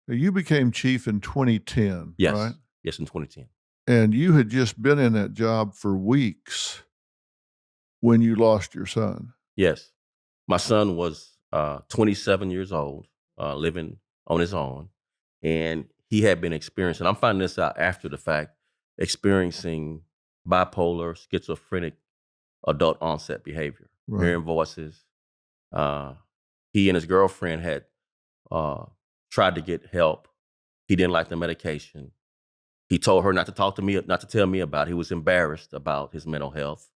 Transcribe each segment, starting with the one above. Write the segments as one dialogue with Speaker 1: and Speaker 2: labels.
Speaker 1: Now, you became chief in 2010, right?
Speaker 2: Yes. Yes, in 2010.
Speaker 1: And you had just been in that job for weeks when you lost your son.
Speaker 2: Yes. My son was 27 years old, living on his own, and he had been experiencing, I'm finding this out after the fact, experiencing bipolar, schizophrenic adult onset behavior,
Speaker 1: Right.
Speaker 2: hearing voices. Uh, he and his girlfriend had uh, tried to get help. He didn't like the medication. He told her not to talk to me, not to tell me about it. He was embarrassed about his mental health.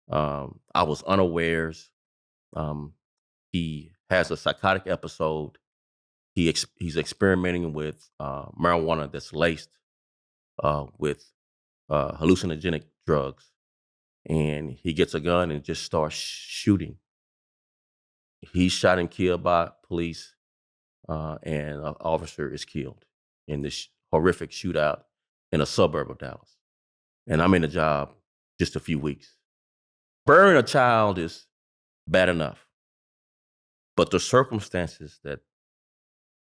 Speaker 2: I was unawares. Um, he has a psychotic episode. He's experimenting with marijuana that's laced with hallucinogenic drugs, and he gets a gun and just starts shooting. He's shot and killed by police, and an officer is killed in this horrific shootout in a suburb of Dallas. And I'm in the job just a few weeks. Burying a child is bad enough, but the circumstances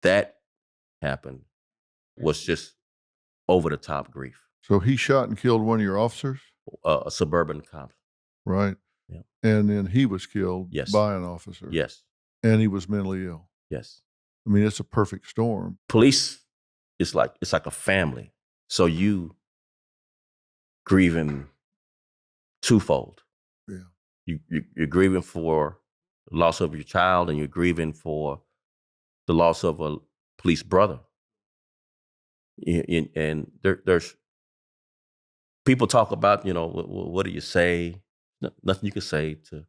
Speaker 2: that happened was just over the top grief.
Speaker 1: So he shot and killed one of your officers?
Speaker 2: A suburban cop.
Speaker 1: Right.
Speaker 2: Yeah.
Speaker 1: And then he was killed
Speaker 2: Yes.
Speaker 1: by an officer.
Speaker 2: Yes.
Speaker 1: And he was mentally ill.
Speaker 2: Yes.
Speaker 1: I mean, it's a perfect storm.
Speaker 2: Police it's like a family. So you grieving twofold.
Speaker 1: Yeah.
Speaker 2: You're grieving for the loss of your child, and you're grieving for the loss of a police brother. And there's people talk about, what do you say? Nothing you can say to.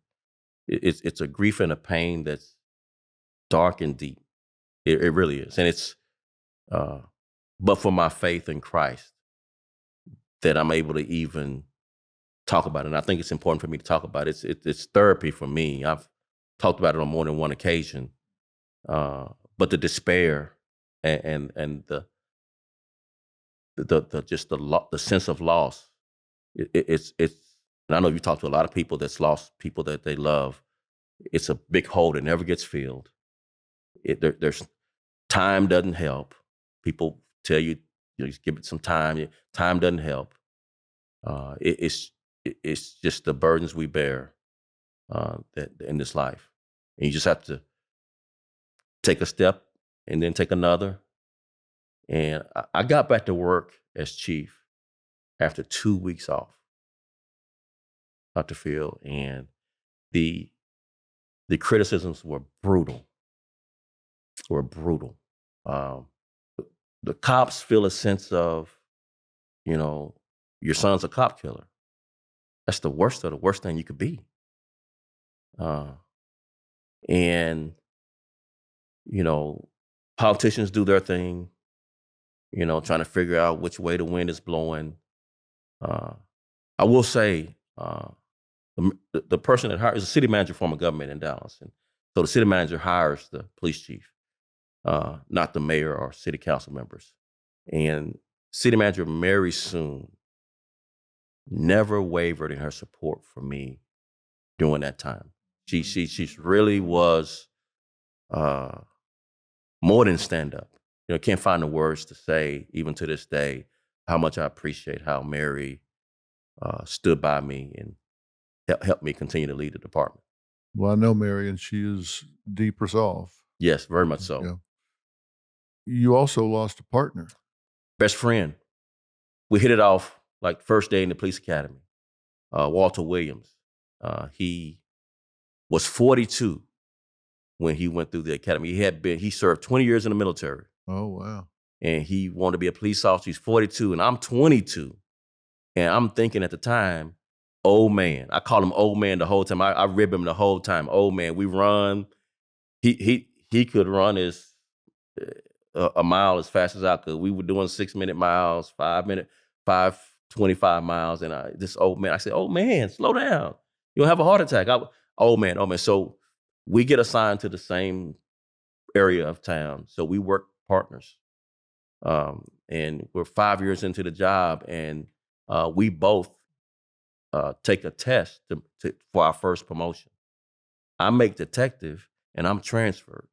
Speaker 2: It's a grief and a pain that's dark and deep. It really is, and it's. But for my faith in Christ, that I'm able to even talk about it. And I think it's important for me to talk about it. It's therapy for me. I've talked about it on more than one occasion. But the despair and the sense of loss, it's. And I know you talk to a lot of people that's lost people that they love. It's a big hole that never gets filled. There's time doesn't help. People tell you, just give it some time. Time doesn't help. It's just the burdens we bear that in this life, and you just have to take a step and then take another. And I got back to work as chief after 2 weeks off, DrPhil, and the criticisms were brutal. The cops feel a sense of, your son's a cop killer. That's the worst of the worst thing you could be. And, politicians do their thing, trying to figure out which way the wind is blowing. I will say, the person that hires is a city manager form of government in Dallas. And so the city manager hires the police chief, not the mayor or city council members. And city manager Mary Soon never wavered in her support for me during that time. She really was more than stand up. Can't find the words to say, even to this day, how much I appreciate how Mary stood by me and helped me continue to lead the department.
Speaker 1: Well, I know Mary, and she is deep resolve.
Speaker 2: Yes, very much so.
Speaker 1: Yeah. You also lost a partner.
Speaker 2: Best friend. We hit it off like first day in the police academy. Walter Williams. He was 42 when he went through the academy. He served 20 years in the military.
Speaker 1: Oh, wow.
Speaker 2: And he wanted to be a police officer. He's 42 and I'm 22. And I'm thinking at the time, old man. I call him old man the whole time. I rib him the whole time. Old man, we run. He could run a mile as fast as I could. We were doing 6-minute miles, 5:25 miles. And this old man, I said, old man, slow down. You'll have a heart attack. Old man. So we get assigned to the same area of town. So we work partners. And we're 5 years into the job, and we both take a test for our first promotion. I make detective, and I'm transferred.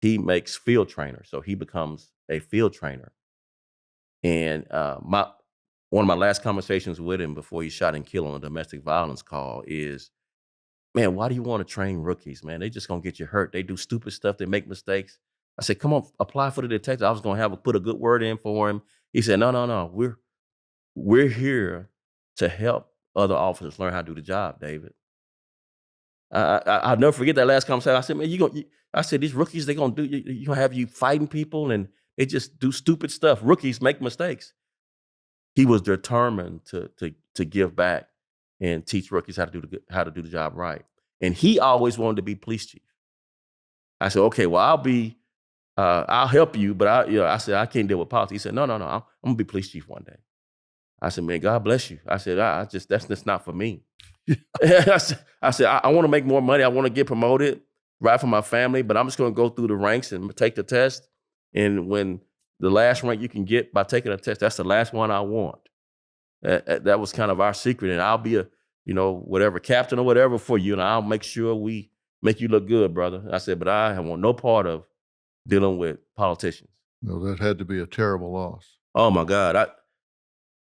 Speaker 2: he makes field trainers, so he becomes a field trainer. And one of my last conversations with him before he shot and killed on a domestic violence call is, man, why do you want to train rookies, man? They just gonna get you hurt. They do stupid stuff. They make mistakes. I said, come on, apply for the detective. I was gonna put a good word in for him. He said, no, no, no. We're here to help other officers learn how to do the job, David. I'll never forget that last conversation. I said, man, I said, these rookies, they gonna do, you gonna have you fighting people and they just do stupid stuff. Rookies make mistakes. He was determined to give back and teach rookies how to do the job right. And he always wanted to be police chief. I said, okay, well, I'll help you, but I said, I can't deal with politics. He said, no, no, no, I'm gonna be police chief one day. I said, man, God bless you. I said, that's just not for me. I said, I want to make more money. I want to get promoted, right, for my family, but I'm just going to go through the ranks and take the test. And when the last rank you can get by taking a test, that's the last one I want. That was kind of our secret. And I'll be a, whatever captain or whatever for you. And I'll make sure we make you look good, brother. I said, but I want no part of dealing with politicians.
Speaker 1: No, that had to be a terrible loss.
Speaker 2: Oh my God.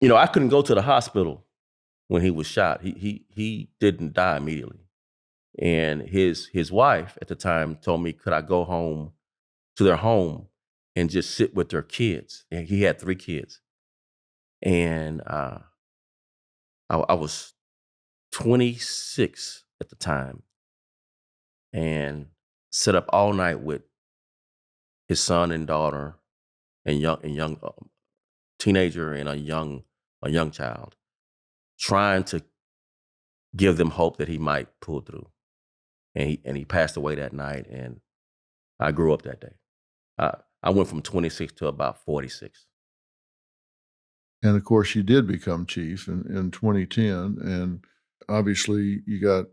Speaker 2: I couldn't go to the hospital when he was shot. He didn't die immediately. And his wife at the time told me, could I go home to their home and just sit with their kids? And he had 3 kids. And I was 26 at the time and set up all night with his son and daughter and young teenager and a young child, trying to give them hope that he might pull through. And he passed away that night, and I grew up that day. I went from 26 to about 46.
Speaker 1: And of course, you did become chief in 2010, and obviously you got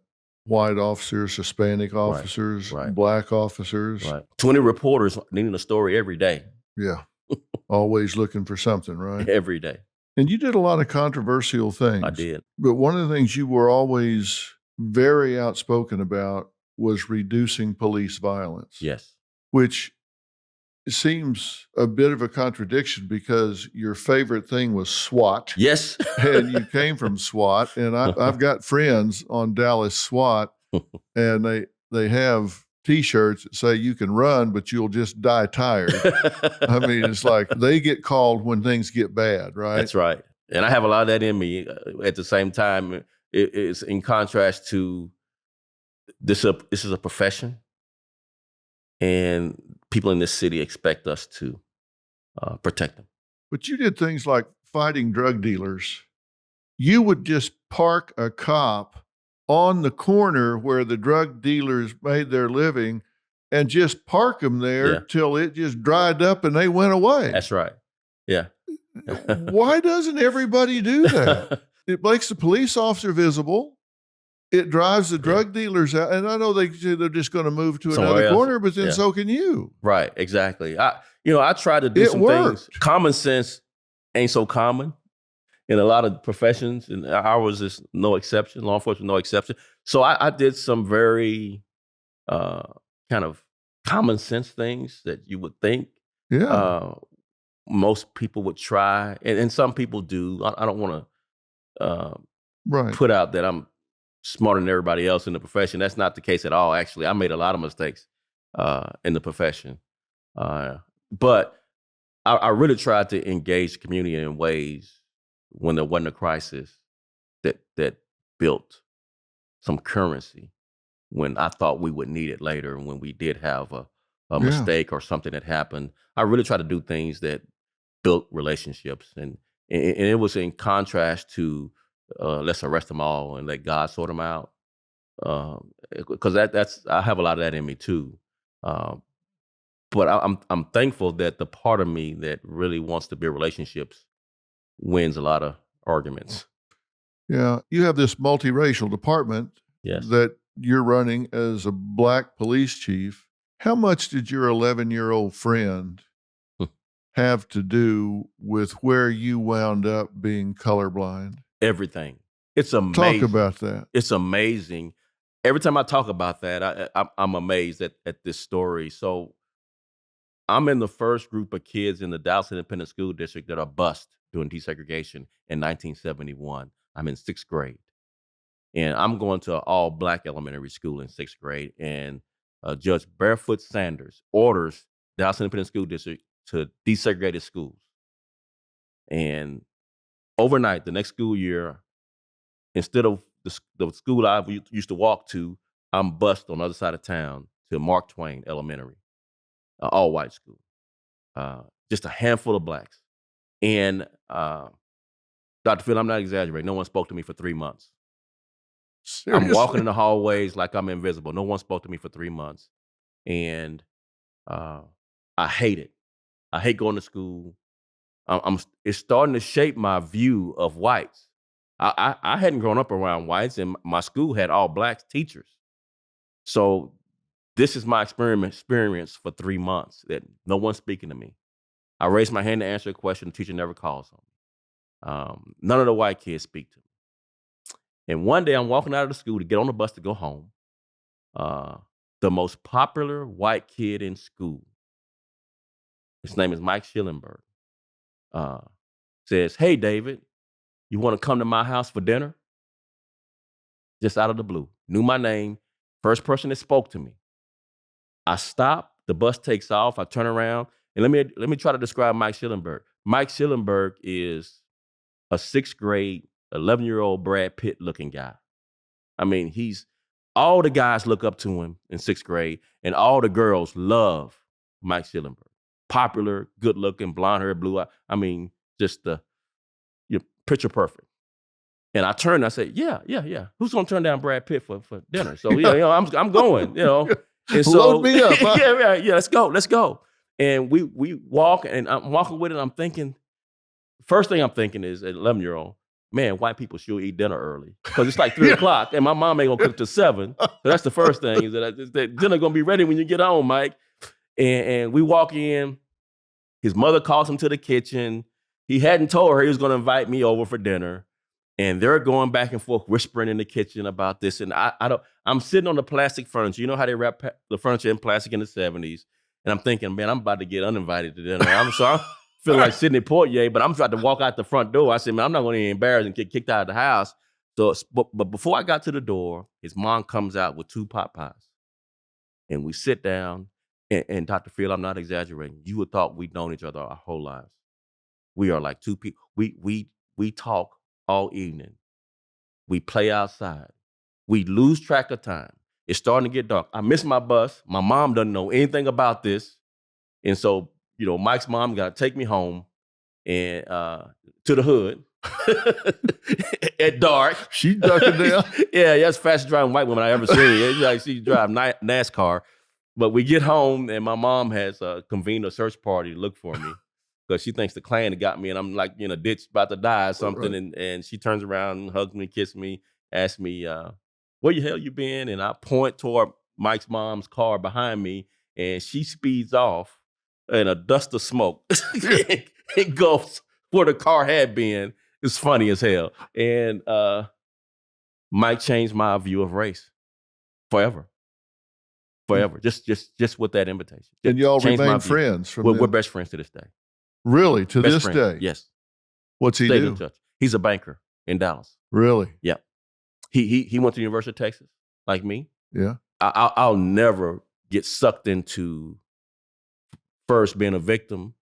Speaker 1: white officers, Hispanic officers,
Speaker 2: right.
Speaker 1: Black officers.
Speaker 2: Right. 20 reporters needing a story every day.
Speaker 1: Yeah. Always looking for something, right?
Speaker 2: Every day.
Speaker 1: And you did a lot of controversial things.
Speaker 2: I did.
Speaker 1: But one of the things you were always very outspoken about was reducing police violence.
Speaker 2: Yes.
Speaker 1: Which seems a bit of a contradiction because your favorite thing was SWAT.
Speaker 2: Yes.
Speaker 1: And you came from SWAT. And I've got friends on Dallas SWAT, and they have T-shirts that say you can run, but you'll just die tired. I mean, it's like they get called when things get bad, right?
Speaker 2: That's right. And I have a lot of that in me. At the same time, it's in contrast to this is a profession, and people in this city expect us to protect them.
Speaker 1: But you did things like fighting drug dealers. You would just park a cop on the corner where the drug dealers made their living and just park them there till it just dried up and they went away.
Speaker 2: That's right. Yeah.
Speaker 1: Why doesn't everybody do that? It makes the police officer visible. It drives the drug dealers out. And I know they're just going to move to another corner, but then so can you.
Speaker 2: Right. Exactly. I tried to do some things. Common sense ain't so common in a lot of professions, and ours is no exception. Law enforcement, no exception. So I did some very kind of common sense things that you would think most people would try, and some people do. I don't want to put out that I'm smarter than everybody else in the profession. That's not the case at all. Actually, I made a lot of mistakes in the profession, but I really tried to engage the community in ways when there wasn't a crisis that built some currency when I thought we would need it later, when we did have a mistake or something that happened. I really tried to do things that built relationships, and it was in contrast to let's arrest them all and let God sort them out, because that's I have a lot of that in me too. But I'm thankful that the part of me that really wants to build relationships wins a lot of arguments.
Speaker 1: Yeah, you have this multiracial department that you're running as a Black police chief. How much did your 11-year-old friend have to do with where you wound up being colorblind?
Speaker 2: Everything. It's amazing.
Speaker 1: Talk about that.
Speaker 2: It's amazing. Every time I talk about that, I'm amazed at this story. So I'm in the first group of kids in the Dallas Independent School District that are bused during desegregation in 1971. I'm in 6th grade. And I'm going to an all-black elementary school in 6th grade. And Judge Barefoot Sanders orders Dallas Independent School District to desegregate its schools. And overnight, the next school year, instead of the school I used to walk to, I'm bused on the other side of town to Mark Twain Elementary, all-white school. Just a handful of blacks. And DrPhil, I'm not exaggerating. No one spoke to me for 3 months.
Speaker 1: Seriously?
Speaker 2: I'm walking in the hallways like I'm invisible. No one spoke to me for 3 months. And I hate it. I hate going to school. It's starting to shape my view of whites. I hadn't grown up around whites, and my school had all black teachers. So this is my experience for 3 months, that no one's speaking to me. I raised my hand to answer a question. The teacher never calls on me. None of the white kids speak to me. And one day I'm walking out of the school to get on the bus to go home. The most popular white kid in school, his name is Mike Schillenberg, says, "Hey, David, you want to come to my house for dinner?" Just out of the blue. Knew my name. First person that spoke to me. I stop. The bus takes off. I turn around. And let me try to describe Mike Schillenberg. Mike Schillenberg is a 6th grade, 11-year-old Brad Pitt looking guy. I mean, all the guys look up to him in 6th grade, and all the girls love Mike Schillenberg. Popular, good looking, blonde hair, blue eye. I mean, just picture perfect. And I turned, I said, yeah. Who's gonna turn down Brad Pitt for dinner? So I'm going, And so
Speaker 1: load me up. Huh?
Speaker 2: yeah, let's go. And we walk, and I'm walking with it. I'm thinking, first thing I'm thinking is, at 11-year-old, man, white people should eat dinner early, because it's like 3 o'clock, and my mom ain't gonna cook till 7. So that's the first thing, is that dinner gonna be ready when you get home, Mike. And we walk in. His mother calls him to the kitchen. He hadn't told her he was gonna invite me over for dinner. And they're going back and forth, whispering in the kitchen about this. And I'm sitting on the plastic furniture. You know how they wrap the furniture in plastic in the 70s? And I'm thinking, man, I'm about to get uninvited to dinner. I'm feeling like Sidney Poitier, but I'm trying to walk out the front door. I said, man, I'm not going to get embarrassed and get kicked out of the house. So, but before I got to the door, his mom comes out with 2 pot pies. And we sit down, and DrPhil, I'm not exaggerating. You would thought we'd known each other our whole lives. We are like 2 people. We talk all evening. We play outside. We lose track of time. It's starting to get dark. I miss my bus. My mom doesn't know anything about this. And so, Mike's mom got to take me home and to the hood at dark.
Speaker 1: She ducking down.
Speaker 2: Yeah, that's the fastest driving white woman I ever seen. It's like she drive NASCAR. But we get home, and my mom has convened a search party to look for me, because she thinks the Klan got me, and I'm like in a ditch about to die or something. Right. And she turns around and hugs me, kisses me, asks me, where the hell you been? And I point toward Mike's mom's car behind me, and she speeds off in a dust of smoke. It goes where the car had been. It's funny as hell. And Mike changed my view of race forever. Just with that invitation.
Speaker 1: And y'all remain friends from
Speaker 2: We're best friends to this day.
Speaker 1: Really? To
Speaker 2: Best
Speaker 1: this
Speaker 2: friend.
Speaker 1: day?
Speaker 2: Yes.
Speaker 1: What's he do?
Speaker 2: He's a banker in Dallas.
Speaker 1: Really?
Speaker 2: Yeah. He went to the University of Texas, like me.
Speaker 1: Yeah.
Speaker 2: I'll never get sucked into first being a victim,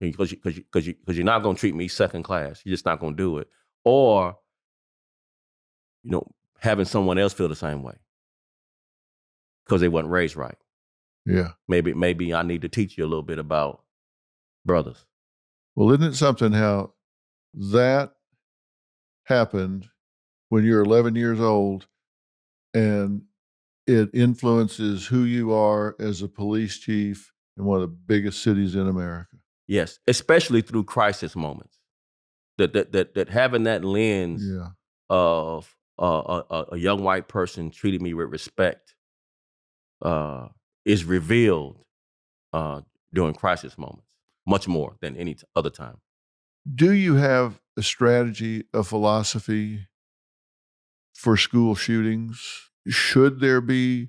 Speaker 2: because you're not going to treat me second class. You're just not going to do it. Or, having someone else feel the same way because they weren't raised right.
Speaker 1: Yeah.
Speaker 2: Maybe I need to teach you a little bit about brothers.
Speaker 1: Well, isn't it something how that happened when you're 11 years old, and it influences who you are as a police chief in one of the biggest cities in America?
Speaker 2: Yes, especially through crisis moments. That having that lens of a young white person treating me with respect is revealed during crisis moments, much more than any other time.
Speaker 1: Do you have a strategy, a philosophy for school shootings? Should there be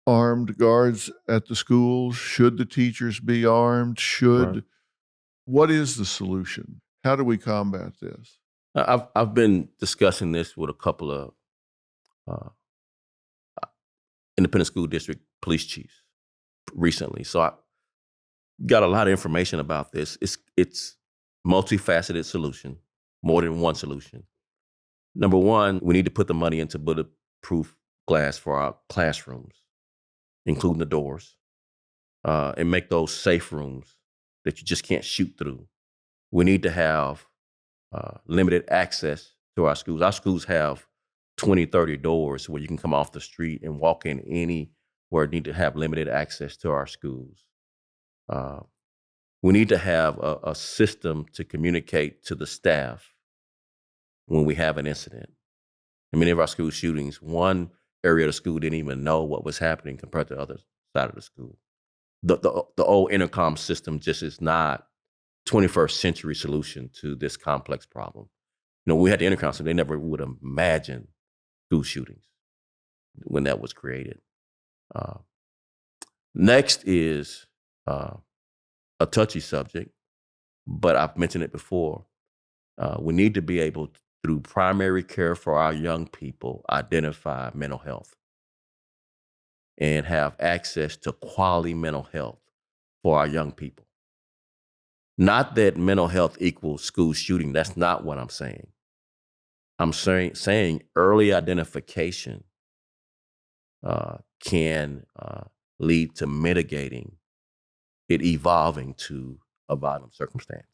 Speaker 1: armed guards at the schools? Should the teachers be armed?
Speaker 2: Right.
Speaker 1: What is the solution? How do we combat this?
Speaker 2: I've been discussing this with a couple of uh, independent school district police chiefs recently. So I got a lot of information about this. It's multifaceted solution, more than one solution. Number one, we need to put the money into bulletproof glass for our classrooms, including the doors, and make those safe rooms that you just can't shoot through. We need to have limited access to our schools. Our schools have 20, 30 doors where you can come off the street and walk in anywhere. Need to have limited access to our schools. We need to have a system to communicate to the staff when we have an incident. In many of our school shootings, one area of the school didn't even know what was happening compared to the other side of the school. The old intercom system just is not 21st century solution to this complex problem. When we had the intercom system, they never would have imagined school shootings when that was created. Next is a touchy subject, but I've mentioned it before. We need to be able to, through primary care for our young people, identify mental health and have access to quality mental health for our young people. Not that mental health equals school shooting. That's not what I'm saying. I'm saying early identification can lead to mitigating it evolving to a violent circumstance.